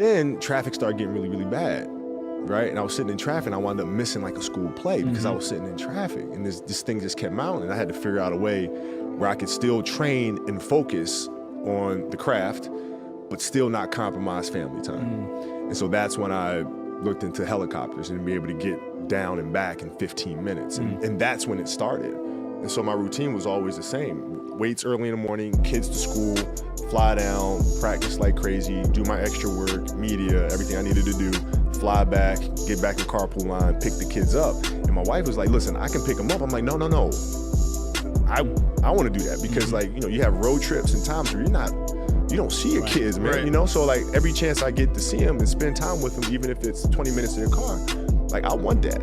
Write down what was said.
Then traffic started getting really, really bad, right? And I was sitting in traffic and I wound up missing like a school play because I was sitting in traffic, and this thing just kept mounting, and I had to figure out a way where I could still train and focus on the craft, but still not compromise family time. And so that's when I looked into helicopters and be able to get down and back in 15 minutes. And that's when it started. And so my routine was always the same. Weights early in the morning, kids to school, fly down, practice like crazy, do my extra work, media, everything I needed to do, fly back, get back in carpool line, pick the kids up. And my wife was like, listen, I can pick them up. I'm like, no. I want to do that because like, you know, you have road trips and times where you don't see your kids, man, you know? So like every chance I get to see them and spend time with them, even if it's 20 minutes in the car, like I want that.